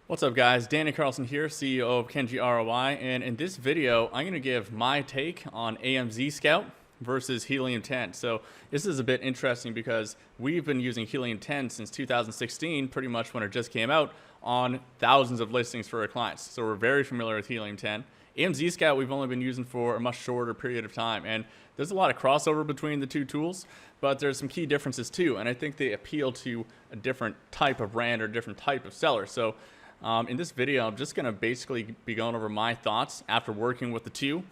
What's up guys, Danny Carlson here, CEO of Kenji ROI, and in this video I'm going to give my take on AMZ Scout versus Helium 10. So this is a bit interesting because we've been using Helium 10 since 2016, pretty much when it just came out, on thousands of listings for our clients. So we're very familiar with Helium 10. AMZ Scout we've only been using for a much shorter period of time, and there's a lot of crossover between the two tools, but there's some key differences too, and I think they appeal to a different type of brand or different type of seller. So in this video, I'm just going to basically be going over my thoughts after working with the two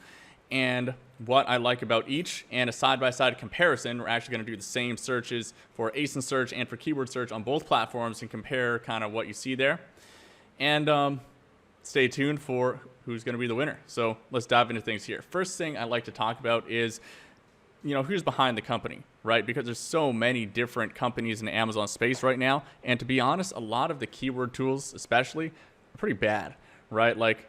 and what I like about each, and a side-by-side comparison. We're actually going to do the same searches for ASIN search and for keyword search on both platforms and compare kind of what you see there. And stay tuned for who's going to be the winner. So let's dive into things here. First thing I'd like to talk about is, who's behind the company, right? Because there's so many different companies in the Amazon space right now. And to be honest, a lot of the keyword tools, especially, are pretty bad, right? Like,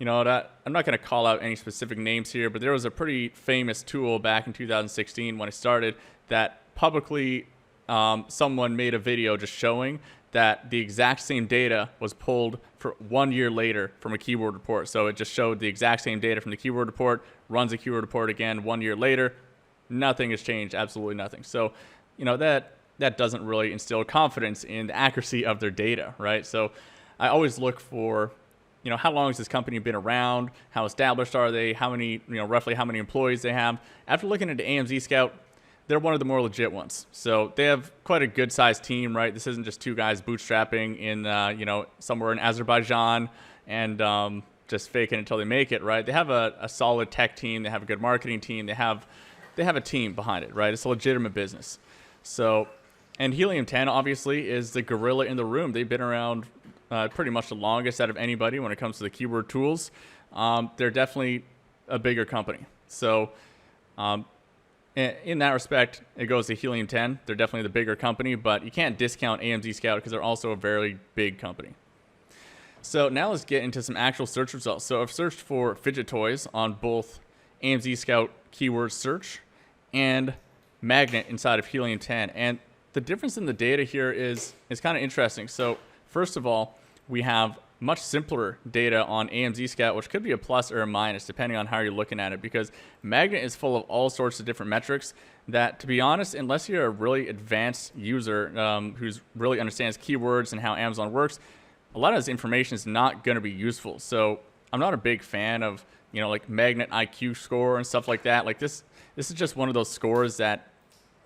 I'm not going to call out any specific names here, but there was a pretty famous tool back in 2016 when I started that publicly someone made a video just showing that the exact same data was pulled for 1 year later from a keyword report. So it just showed the exact same data from the keyword report, runs a keyword report again 1 year later. Nothing has changed, absolutely nothing. So, that doesn't really instill confidence in the accuracy of their data, right? So I always look for, how long has this company been around? How established are they? How many, roughly how many employees they have? After looking into AMZ Scout, they're one of the more legit ones. So they have quite a good sized team, right? This isn't just two guys bootstrapping in, somewhere in Azerbaijan and just faking it until they make it, right? They have a solid tech team. They have a good marketing team. They have a team behind it, right? It's a legitimate business. So, and Helium 10 obviously is the gorilla in the room. They've been around pretty much the longest out of anybody when it comes to the keyword tools. They're definitely a bigger company. So in that respect, it goes to Helium 10. They're definitely the bigger company, but you can't discount AMZ Scout because they're also a very big company. So now let's get into some actual search results. So I've searched for fidget toys on both AMZ Scout keyword search and magnet inside of Helium 10. And the difference in the data here is kind of interesting. So first of all, we have much simpler data on AMZ Scout, which could be a plus or a minus depending on how you're looking at it, because magnet is full of all sorts of different metrics that, to be honest, unless you're a really advanced user who's really understands keywords and how Amazon works, a lot of this information is not going to be useful. So I'm not a big fan of like magnet IQ score and stuff like that. Like this is just one of those scores that,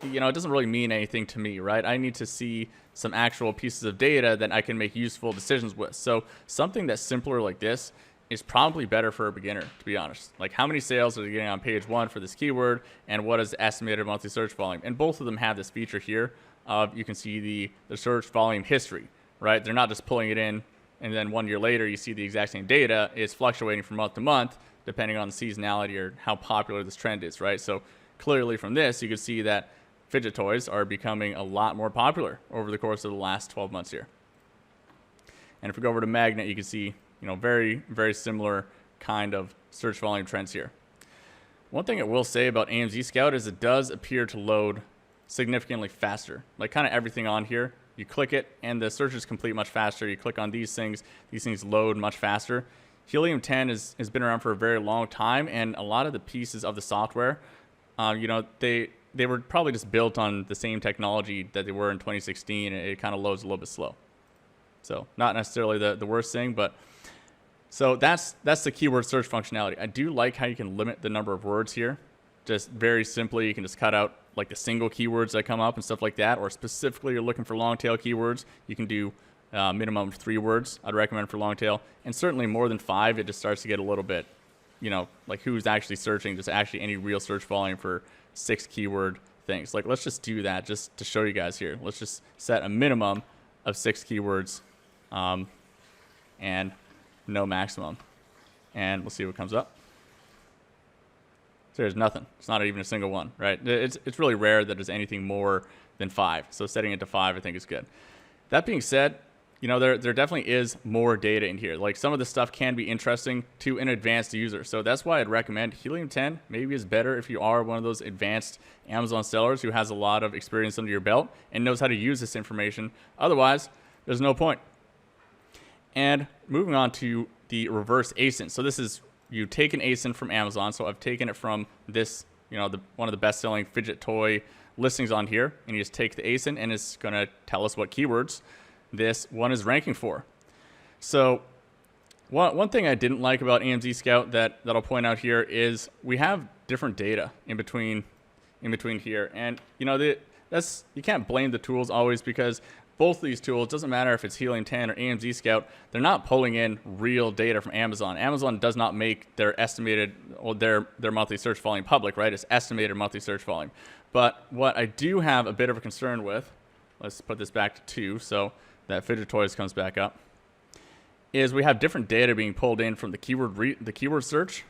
it doesn't really mean anything to me, right? I need to see some actual pieces of data that I can make useful decisions with. So something that's simpler like this is probably better for a beginner, to be honest. Like, how many sales are they getting on page 1 for this keyword, and what is the estimated monthly search volume? And both of them have this feature here of, you can see the search volume history, right? They're not just pulling it in and then 1 year later you see the exact same data. It's fluctuating from month to month depending on the seasonality or how popular this trend is, right? So clearly from this, you can see that fidget toys are becoming a lot more popular over the course of the last 12 months here. And if we go over to magnet, you can see, very, very similar kind of search volume trends here. One thing I will say about AMZ Scout is it does appear to load significantly faster. Like kind of everything on here, you click it and the search is complete much faster. You click on these things load much faster. Helium 10 has been around for a very long time, and a lot of the pieces of the software, they were probably just built on the same technology that they were in 2016, and it kind of loads a little bit slow. So not necessarily the worst thing, but so that's the keyword search functionality. I do like how you can limit the number of words here. Just very simply, you can just cut out like the single keywords that come up and stuff like that, or specifically you're looking for long tail keywords, you can do minimum of 3 words. I'd recommend for long tail, and certainly more than 5, it just starts to get a little bit, like who's actually searching, just actually any real search volume for 6 keyword things. Like, let's just do that just to show you guys here. Let's just set a minimum of 6 keywords and no maximum, and we'll see what comes up. So there's nothing. It's not even a single one, right? It's really rare that there's anything more than 5. So setting it to 5, I think, is good. That being said, there definitely is more data in here. Like, some of this stuff can be interesting to an advanced user. So that's why I'd recommend Helium 10 maybe is better if you are one of those advanced Amazon sellers who has a lot of experience under your belt and knows how to use this information. Otherwise, there's no point. And moving on to the reverse ASIN. So this is, you take an ASIN from Amazon. So I've taken it from this, one of the best-selling fidget toy listings on here, and you just take the ASIN and it's going to tell us what keywords this one is ranking for. So one thing I didn't like about AMZ Scout that I'll point out here is we have different data in between here, and you can't blame the tools always, because both of these tools, doesn't matter if it's Helium 10 or AMZ Scout, they're not pulling in real data from Amazon. Amazon does not make their estimated, or their monthly search volume public, right? It's estimated monthly search volume. But what I do have a bit of a concern with, let's put this back to 2 so that fidget toys comes back up, is we have different data being pulled in from the keyword search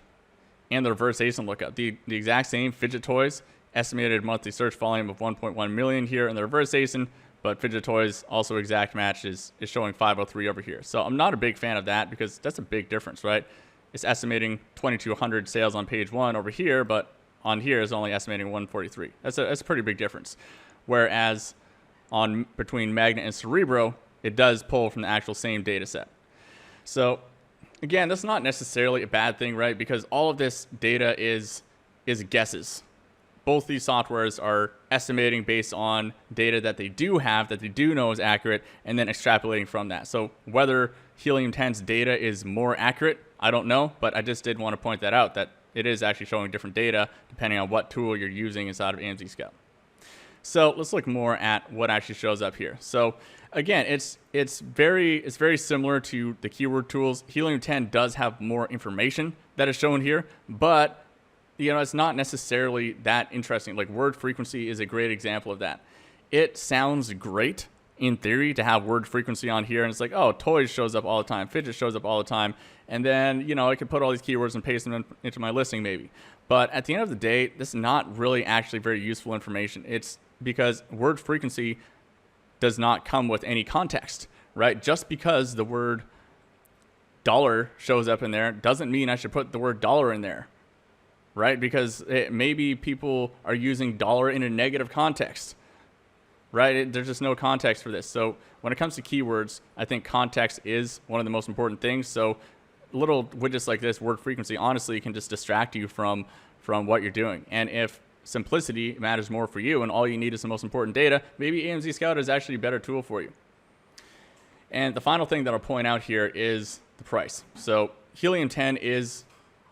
and the reverse ASIN lookup. The exact same fidget toys, estimated monthly search volume of 1.1 million here in the reverse ASIN, but fidget toys also exact match is showing 503 over here. So I'm not a big fan of that, because that's a big difference, right? It's estimating 2,200 sales on page 1 over here, but on here is only estimating 143. That's a pretty big difference. Whereas between Magnet and Cerebro, it does pull from the actual same data set. So again, that's not necessarily a bad thing, right? Because all of this data is guesses. Both these softwares are estimating based on data that they do have, that they do know is accurate, and then extrapolating from that. So whether Helium 10's data is more accurate, I don't know, but I just did want to point that out, that it is actually showing different data depending on what tool you're using inside of AMZ Scout. So let's look more at what actually shows up here. So again, it's very similar to the keyword tools. Helium 10 does have more information that is shown here, but it's not necessarily that interesting. Like word frequency is a great example of that. It sounds great in theory to have word frequency on here, and it's like, oh, toys shows up all the time, fidget shows up all the time, and then I can put all these keywords and paste them into my listing maybe. But at the end of the day, this is not really actually very useful information. It's because word frequency does not come with any context, right? Just because the word dollar shows up in there doesn't mean I should put the word dollar in there, right? Because maybe people are using dollar in a negative context, right? There's just no context for this. So when it comes to keywords, I think context is one of the most important things. So little widgets like this, word frequency, honestly can just distract you from what you're doing. And if simplicity matters more for you and all you need is the most important data, maybe AMZ Scout is actually a better tool for you. And the final thing that I'll point out here is the price. So Helium 10 is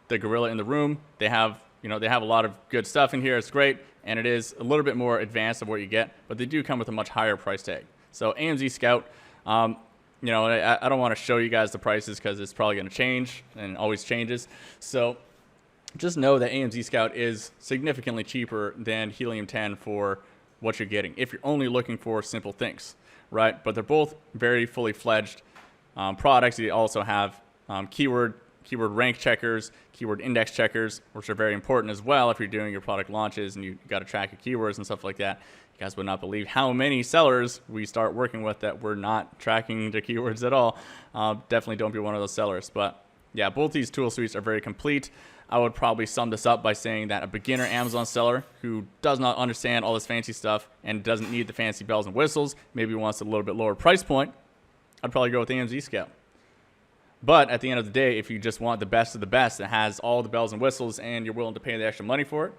the gorilla in the room. They have a lot of good stuff in here. It's great, and it is a little bit more advanced of what you get, but they do come with a much higher price tag. So AMZ Scout, I don't want to show you guys the prices because it's probably going to change and always changes. So just know that AMZ Scout is significantly cheaper than Helium 10 for what you're getting if you're only looking for simple things, right? But they're both very fully fledged products. They also have keyword rank checkers, keyword index checkers, which are very important as well if you're doing your product launches and you got to track your keywords and stuff like that. You guys would not believe how many sellers we start working with that we're not tracking their keywords at all. Definitely don't be one of those sellers. But yeah, both these tool suites are very complete. I would probably sum this up by saying that a beginner Amazon seller who does not understand all this fancy stuff and doesn't need the fancy bells and whistles, maybe wants a little bit lower price point, I'd probably go with AMZ Scout. But at the end of the day, if you just want the best of the best that has all the bells and whistles and you're willing to pay the extra money for it,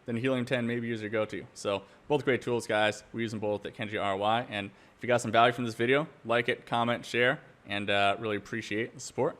then Helium 10 maybe is your go-to. So both great tools, guys. We use them both at Kenji ROI. And if you got some value from this video, like it, comment, share, and really appreciate the support.